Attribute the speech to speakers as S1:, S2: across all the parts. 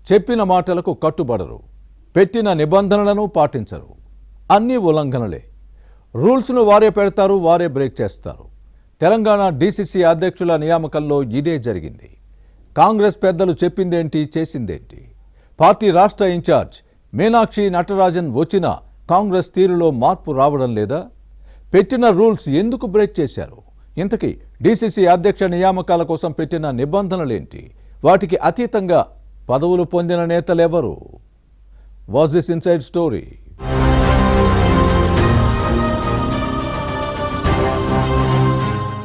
S1: చెప్పిన మాటలకు కట్టుబడరు, పెట్టిన నిబంధనలను పాటించరు. అన్నీ ఉల్లంఘనలే. రూల్స్ను వారే పెడతారు, వారే బ్రేక్ చేస్తారు. తెలంగాణ డీసీసీ అధ్యక్షుల నియామకంలో ఇదే జరిగింది. కాంగ్రెస్ పెద్దలు చెప్పిందేంటి, చేసిందేంటి? పార్టీ రాష్ట్ర ఇన్ఛార్జ్ మీనాక్షి నటరాజన్ వచ్చినా కాంగ్రెస్ తీరులో మార్పు రావడం లేదా? పెట్టిన రూల్స్ ఎందుకు బ్రేక్ చేశారు? ఇంతకీ డీసీసీ అధ్యక్ష నియామకాల కోసం పెట్టిన నిబంధనలేంటి? వాటికి అతీతంగా పదవులు పొందిన నేతలెవరు? Was this inside story?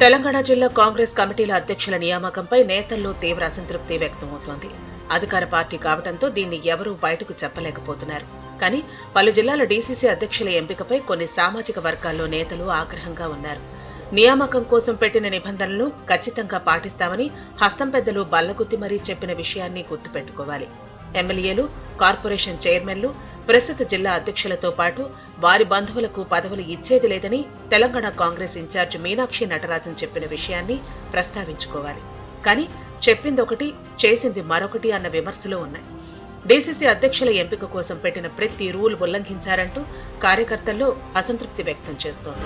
S2: Telangana జిల్లా కాంగ్రెస్ కమిటీల అధ్యక్షుల నియామకంపై నేతల్లో తీవ్ర అసంతృప్తి వ్యక్తమవుతోంది. అధికార పార్టీ కావడంతో దీన్ని ఎవరూ బయటకు చెప్పలేకపోతున్నారు. కానీ పలు జిల్లాల డీసీసీ అధ్యక్షుల ఎంపికపై కొన్ని సామాజిక వర్గాల్లో నేతలు ఆగ్రహంగా ఉన్నారు. నియామకం కోసం పెట్టిన నిబంధనలను ఖచ్చితంగా పాటిస్తామని హస్తం పెద్దలు బల్లగుద్ది మరీ చెప్పిన విషయాన్ని గుర్తుపెట్టుకోవాలి. ఎమ్మెల్యేలు, కార్పొరేషన్ చైర్మన్లు, ప్రస్తుత జిల్లా అధ్యక్షులతో పాటు వారి బంధువులకు పదవులు ఇచ్చేది లేదని తెలంగాణ కాంగ్రెస్ ఇన్ఛార్జ్ మీనాక్షి నటరాజన్ చెప్పిన విషయాన్ని ప్రస్తావించుకోవాలి. కానీ చెప్పిందొకటి, చేసింది మరొకటి అన్న విమర్శలు ఉన్నాయి. డీసీసీ అధ్యక్షుల ఎంపిక కోసం పెట్టిన ప్రతి రూల్ ఉల్లంఘించారంటూ కార్యకర్తల్లో అసంతృప్తి వ్యక్తం చేస్తోంది.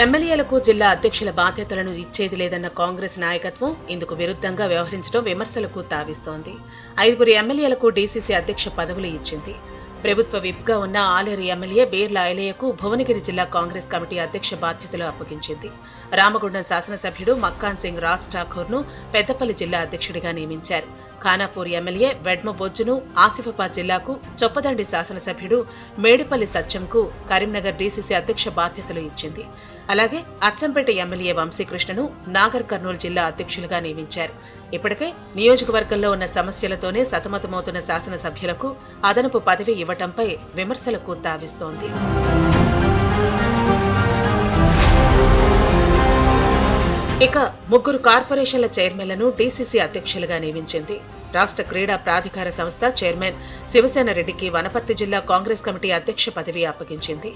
S2: ఎమ్మెల్యేలకు జిల్లా అధ్యక్షుల బాధ్యతలను ఇచ్చేది లేదన్న కాంగ్రెస్ నాయకత్వం ఇందుకు విరుద్ధంగా వ్యవహరించడం విమర్శలకు తావిస్తోంది. 5 ఎమ్మెల్యేలకు డీసీసీ అధ్యక్ష పదవులు ఇచ్చింది. ప్రభుత్వ విప్గా ఉన్న ఆలేరు ఎమ్మెల్యే బేర్ల ఐలయ్యకు భువనగిరి జిల్లా కాంగ్రెస్ కమిటీ అధ్యక్ష బాధ్యతలు అప్పగించింది. రామగుండం శాసనసభ్యుడు మక్కాన్ సింగ్ రాజ్ ఠాకూర్ను పెద్దపల్లి జిల్లా అధ్యక్షుడిగా నియమించారు. ఖానాపూర్ ఎమ్మెల్యే వెడ్మ బొజ్జును ఆసిఫాబాద్ జిల్లాకు, చొప్పదండి శాసనసభ్యుడు మేడిపల్లి సత్యంకు కరీంనగర్ డీసీసీ అధ్యక్ష బాధ్యతలు ఇచ్చింది. అలాగే అచ్చంపేట ఎమ్మెల్యే వంశీకృష్ణను నాగర్ కర్నూలు జిల్లా అధ్యక్షులుగా నియమించారు. ఇప్పటికే నియోజకవర్గంలో ఉన్న సమస్యలతోనే సతమతమవుతున్న శాసనసభ్యులకు అదనపు పదవి ఇవ్వటంపై విమర్శలకు తావిస్తోంది. ఇక 3 కార్పొరేషన్ల చైర్మన్లను డీసీసీ అధ్యక్షులుగా నియమించింది. రాష్ట్ర క్రీడా ప్రాధికార సంస్థ చైర్మన్ శివసేన రెడ్డికి వనపర్తి జిల్లా కాంగ్రెస్ కమిటీ అధ్యక్ష పదవి అప్పగించింది.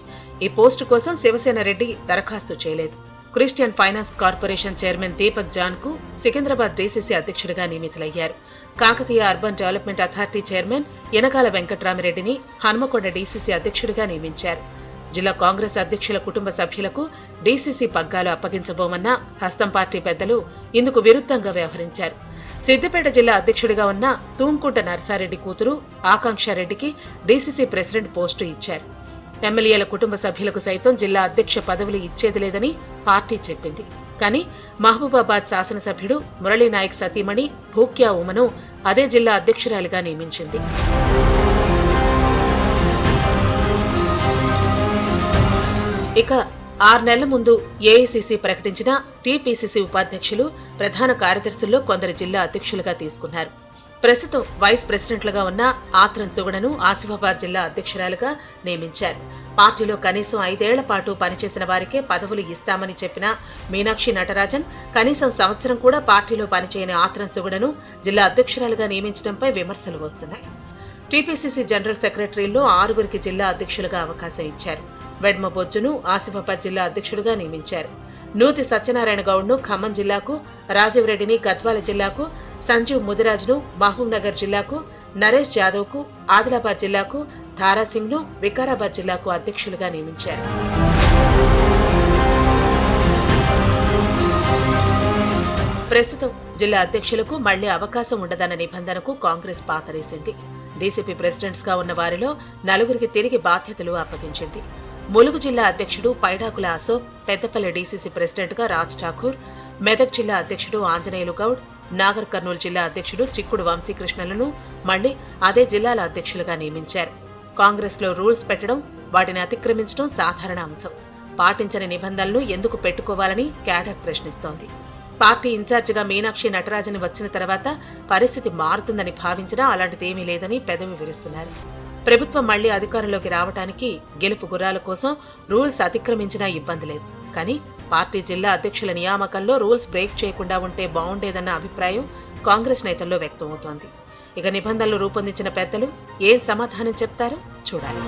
S2: ఈ పోస్టు కోసం శివసేన రెడ్డి దరఖాస్తు చేయలేదు. Christian finance corporation chairman Deepak John కు సికింద్రాబాద్ డీసీసీ అధ్యక్షుడిగా నియమితులయ్యారు. Kakatiya urban development authority chairman Yanakala వెంకట్రామిరెడ్డిని హనుమకొండ డీసీసీ అధ్యక్షుడిగా నియమించారు. జిల్లా కాంగ్రెస్ అధ్యక్షుల కుటుంబ సభ్యులకు డీసీసీ పగ్గాలు అప్పగించబోమన్న హస్తం పార్టీ పెద్దలు ఇందుకు విరుద్ధంగా వ్యవహరించారు. సిద్దిపేట జిల్లా అధ్యక్షుడిగా ఉన్న తూంకుంట నర్సారెడ్డి కూతురు ఆకాంక్షారెడ్డికి డీసీసీ ప్రెసిడెంట్ పోస్టు ఇచ్చారు. ఎమ్మెల్యేల కుటుంబ సభ్యులకు సైతం జిల్లా అధ్యక్ష పదవులు ఇచ్చేది లేదని పార్టీ చెప్పింది. కానీ మహబూబాబాద్ శాసనసభ్యుడు మురళీనాయక్ సతీమణి భూక్యా ఉమను అదే జిల్లా అధ్యక్షురాలిగా నియమించింది. ఇక 6 నెలల ముందు ఏఐసీసీ ప్రకటించిన టీపీసీసీ ఉపాధ్యక్షులు, ప్రధాన కార్యదర్శుల్లో కొందరు జిల్లా అధ్యక్షులుగా తీసుకున్నారు. ప్రస్తుతం వైస్ ప్రెసిడెంట్లుగా ఉన్న ఆత్రం సుగుణను ఆసిఫాబాద్ జిల్లా అధ్యక్షురాలుగా నియమించారు. పార్టీలో కనీసం 5 ఏళ్ల పాటు పనిచేసిన వారికే పదవులు ఇస్తామని చెప్పిన మీనాక్షి నటరాజన్ కనీసం సంవత్సరం కూడా పార్టీలో పనిచేయని ఆత్రం సుగుణను జిల్లా అధ్యక్షురాలుగా నియమించడంపై విమర్శలు వస్తున్నాయి. టీపీసీసీ జనరల్ సెక్రటరీల్లో 6 జిల్లా అధ్యక్షులుగా అవకాశం ఇచ్చారు. వెడ్మ బొజ్జును ఆసిఫాబాద్ జిల్లా అధ్యక్షుడిగా నియమించారు. నూతి సత్యనారాయణ గౌడ్ను ఖమ్మం జిల్లాకు, రాజీవ్ రెడ్డిని గద్వాల జిల్లాకు, సంజీవ్ ముదిరాజ్ను మహబూబ్ నగర్ జిల్లాకు, నరేష్ జాదవ్కు ఆదిలాబాద్ జిల్లాకు, ధారాసింగ్ను వికారాబాద్ జిల్లాకు అధ్యక్షులుగా నియమించారు. ప్రస్తుతం జిల్లా అధ్యక్షులకు మళ్లీ అవకాశం ఉండదన్న నిబంధనకు కాంగ్రెస్ పాతరేసింది. డీసీపీ ప్రెసిడెంట్స్ గా ఉన్న వారిలో 4 తిరిగి బాధ్యతలు అప్పగించింది. ములుగు జిల్లా అధ్యక్షుడు పైడాకుల అశోక్, పెద్దపల్లి డీసీసీ ప్రెసిడెంట్ గా రాజ్ ఠాకూర్, మెదక్ జిల్లా అధ్యక్షుడు ఆంజనేయులు గౌడ్, నాగర్ కర్నూలు జిల్లా అధ్యక్షుడు చిక్కుడు వంశీకృష్ణలను మళ్లీ అదే జిల్లాల అధ్యక్షులుగా నియమించారు. కాంగ్రెస్ లో రూల్స్ పెట్టడం, వాటిని అతిక్రమించడం సాధారణ అంశం. పాటించని నిబంధనలు ఎందుకు పెట్టుకోవాలని క్యాడర్ ప్రశ్నిస్తోంది. పార్టీ ఇన్ఛార్జిగా మీనాక్షి నటరాజన్ వచ్చిన తర్వాత పరిస్థితి మారుతుందని భావించినా అలాంటిదేమీ లేదని పెదవి విరుస్తున్నారు. ప్రభుత్వం మళ్లీ అధికారంలోకి రావడానికి గెలుపు గుర్రాల కోసం రూల్స్ అతిక్రమించినా ఇబ్బంది లేదు. కానీ పార్టీ జిల్లా అధ్యక్షుల నియామకంలో రూల్స్ బ్రేక్ చేయకుండా ఉంటే బాగుండేదన్న అభిప్రాయం కాంగ్రెస్ నేతల్లో వ్యక్తమవుతోంది. ఇక నిబంధనలు రూపొందించిన పెద్దలు ఏం సమాధానం చెప్తారో చూడాలి.